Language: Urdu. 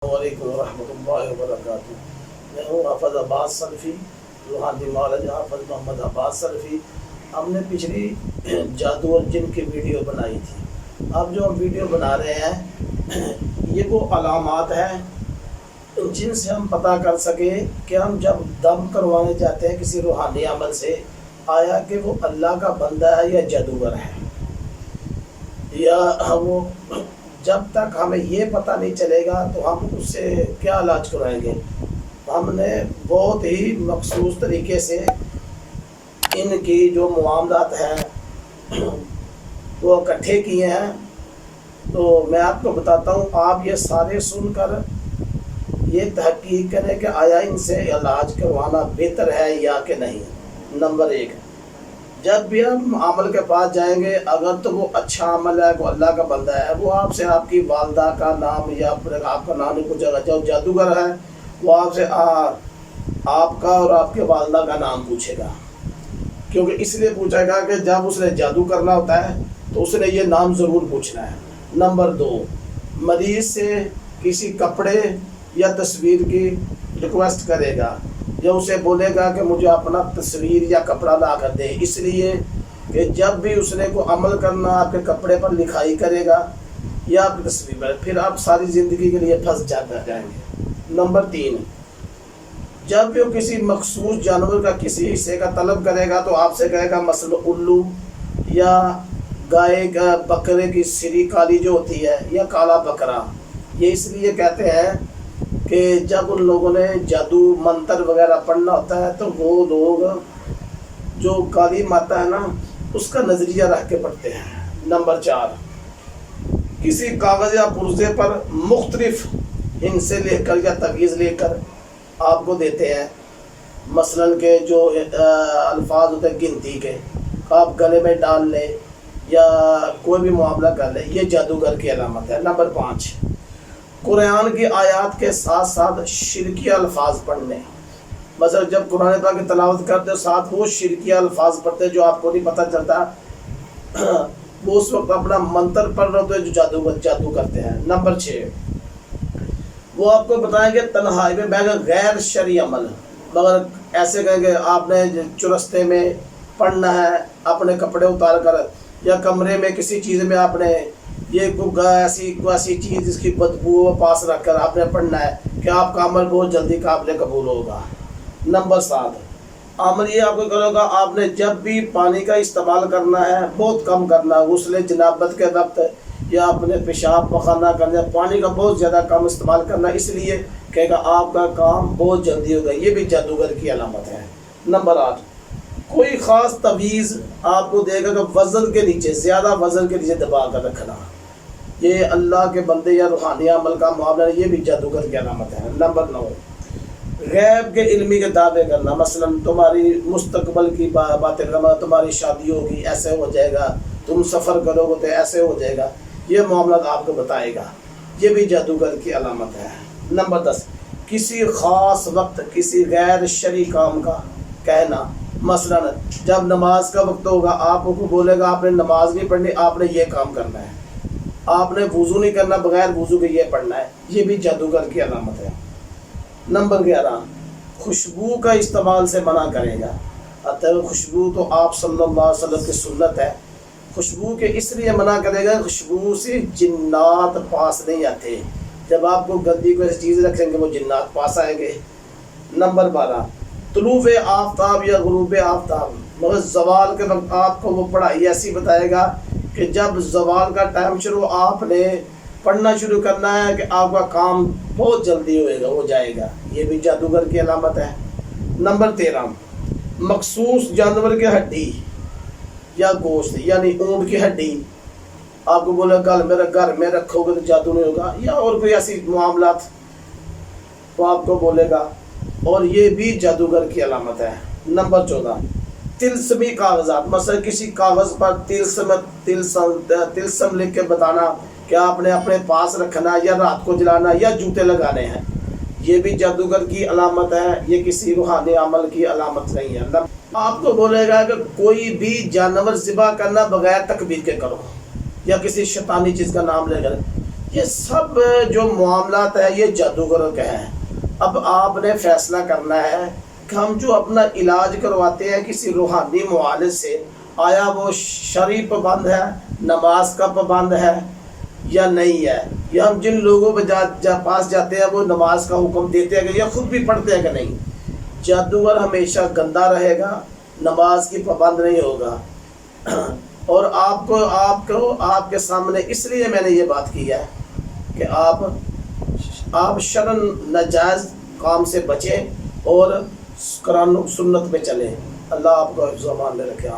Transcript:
السلام علیکم ورحمۃ اللہ وبرکاتہ۔ میں ہوں حافظ عباس سلفی، روحانی معالج حافظ محمد عباس سلفی۔ ہم نے پچھلی جادو اور جن کی ویڈیو بنائی تھی۔ اب جو ہم ویڈیو بنا رہے ہیں یہ وہ علامات ہیں جن سے ہم پتہ کر سکیں کہ ہم جب دم کروانے جاتے ہیں کسی روحانی عمل سے، آیا کہ وہ اللہ کا بندہ ہے یا جادوگر ہے، یا وہ جب تک ہمیں یہ پتہ نہیں چلے گا تو ہم اس سے کیا علاج کرائیں گے۔ ہم نے بہت ہی مخصوص طریقے سے ان کی جو معاملات ہیں وہ اکٹھے کیے ہیں، تو میں آپ کو بتاتا ہوں۔ آپ یہ سارے سن کر یہ تحقیق کریں کہ آیا ان سے علاج کروانا بہتر ہے یا کہ نہیں۔ نمبر 1، جب بھی ہم عمل کے پاس جائیں گے، اگر تو وہ اچھا عمل ہے، وہ اللہ کا بندہ ہے، وہ آپ سے آپ کی والدہ کا نام یا آپ کا نام نہیں پوچھے گا۔ جو جادوگر ہے وہ آپ سے آپ کا اور آپ کے والدہ کا نام پوچھے گا، کیونکہ اس لیے پوچھے گا کہ جب اس نے جادو کرنا ہوتا ہے تو اس نے یہ نام ضرور پوچھنا ہے۔ نمبر 2، مریض سے کسی کپڑے یا تصویر کی ریکویسٹ کرے گا، یا اسے بولے گا کہ مجھے اپنا تصویر یا کپڑا لا کر دے، اس لیے کہ جب بھی اس نے کوئی عمل کرنا آپ کے کپڑے پر لکھائی کرے گا یا آپ کی تصویر پر، پھر آپ ساری زندگی کے لیے پھنس جائیں گے۔ نمبر 3، جب بھی وہ کسی مخصوص جانور کا کسی حصے کا طلب کرے گا تو آپ سے کہے گا، مثلا الو یا گائے کا بکرے کی سری کالی جو ہوتی ہے یا کالا بکرا۔ یہ اس لیے کہتے ہیں کہ جب ان لوگوں نے جادو منتر وغیرہ پڑھنا ہوتا ہے تو وہ لوگ جو کالی ماتا ہے نا اس کا نظریہ رکھ کے پڑھتے ہیں۔ نمبر 4، کسی کاغذ یا پرزے پر مختلف ہندسے لے کر یا تعویذ لے کر آپ کو دیتے ہیں، مثلا کہ جو الفاظ ہوتے ہیں گنتی کے، آپ گلے میں ڈال لیں یا کوئی بھی معاملہ کر لیں، یہ جادوگر کی علامت ہے۔ نمبر 5، قرآن کی آیات کے ساتھ ساتھ شرکیہ الفاظ پڑھنے، مثلا جب قرآن پاک کی تلاوت کرتے ساتھ وہ شرکیہ الفاظ پڑھتے جو آپ کو نہیں پتہ چلتا، وہ اس وقت اپنا منتر پڑھ رہے ہوتے جو جادو کرتے ہیں۔ نمبر 6، وہ آپ کو بتائیں گے تنہائی میں بیٹھ کر غیر شرعی عمل، مگر ایسے کہیں کہ آپ نے چرستے میں پڑھنا ہے اپنے کپڑے اتار کر، یا کمرے میں کسی چیز میں آپ نے یہ ایسی چیز جس کی بدبو پاس رکھ کر آپ نے پڑھنا ہے کہ آپ کا عمل بہت جلدی قابل قبول ہوگا۔ نمبر 7، عمل یہ آپ کو کرے گا، آپ نے جب بھی پانی کا استعمال کرنا ہے بہت کم کرنا ہے، غسل جنابت کے وقت یا اپنے پیشاب پخانہ کرنا، پانی کا بہت زیادہ کم استعمال کرنا، اس لیے کہے گا آپ کا کام بہت جلدی ہوگا۔ یہ بھی جادوگر کی علامت ہے۔ نمبر 8، کوئی خاص تعویذ آپ کو دے گا کہ وزن کے نیچے، زیادہ وزن کے نیچے دبا کر رکھنا، یہ اللہ کے بندے یا روحانی عمل کا معاملہ ہے، یہ بھی جادوگر کی علامت ہے۔ نمبر 9، غیب کے علمی کے دعوے کرنا، مثلا تمہاری مستقبل کی باتیں کرنا، تمہاری شادی ہوگی ایسے ہو جائے گا، تم سفر کرو گے تو ایسے ہو جائے گا، یہ معاملات آپ کو بتائے گا، یہ بھی جادوگر کی علامت ہے۔ نمبر 10، کسی خاص وقت کسی غیر شرعی کام کا کہنا، مثلا جب نماز کا وقت ہوگا آپ کو بولے گا آپ نے نماز نہیں پڑھنی، آپ نے یہ کام کرنا ہے، آپ نے وضو نہیں کرنا، بغیر وضو کے یہ پڑھنا ہے، یہ بھی جادوگر کی علامت ہے۔ نمبر 11، خوشبو کا استعمال سے منع کرے گا، اگر خوشبو تو آپ صلی اللہ علیہ وسلم کی سنت ہے، خوشبو کے اس لیے منع کرے گا، خوشبو سے جنات پاس نہیں آتے، جب آپ کو گندی کوئی چیز رکھیں گے وہ جنات پاس آئیں گے۔ نمبر 12، طلوع آفتاب یا غروب آفتاب، مگر زوال کے وقت آپ کو وہ پڑھائی ایسی بتائے گا کہ جب زوال کا ٹائم شروع آپ نے پڑھنا شروع کرنا ہے کہ آپ کا کام بہت جلدی ہو جائے گا، یہ بھی جادوگر کی علامت ہے۔ نمبر 13، مخصوص جانور کی ہڈی یا گوشت، یعنی اونٹ کی ہڈی آپ کو بولے کل میرے گھر میں رکھو گے تو جادو نہیں ہوگا، یا اور کوئی ایسی معاملات وہ آپ کو بولے گا، اور یہ بھی جادوگر کی علامت ہے۔ نمبر 14، تلسمی کاغذات، مثلا کسی کاغذ پر تلسم لکھ کے بتانا کہ آپ نے اپنے پاس رکھنا یا رات کو جلانا یا جوتے لگانے ہیں، یہ بھی جادوگر کی علامت ہے، یہ کسی روحانی عمل کی علامت نہیں ہے۔ آپ کو بولے گا کہ کوئی بھی جانور ذبح کرنا بغیر تکبیر کے کرو، یا کسی شیطانی چیز کا نام لے کر، یہ سب جو معاملات ہے یہ جادوگروں کے ہیں۔ اب آپ نے فیصلہ کرنا ہے کہ ہم جو اپنا علاج کرواتے ہیں کسی روحانی معالج سے، آیا وہ شرعی پابند ہے، نماز کا پابند ہے یا نہیں ہے، یا ہم جن لوگوں کے پاس جاتے ہیں وہ نماز کا حکم دیتے ہیں کہ یا خود بھی پڑھتے ہیں کہ نہیں۔ جادوگر ہمیشہ گندا رہے گا، نماز کی پابند نہیں ہوگا۔ اور آپ کے سامنے اس لیے میں نے یہ بات کی ہے کہ آپ شرعاً ناجائز کام سے بچیں اور قرآن و سنت میں چلیں۔ اللہ آپ کو حفظ و امان میں رکھے۔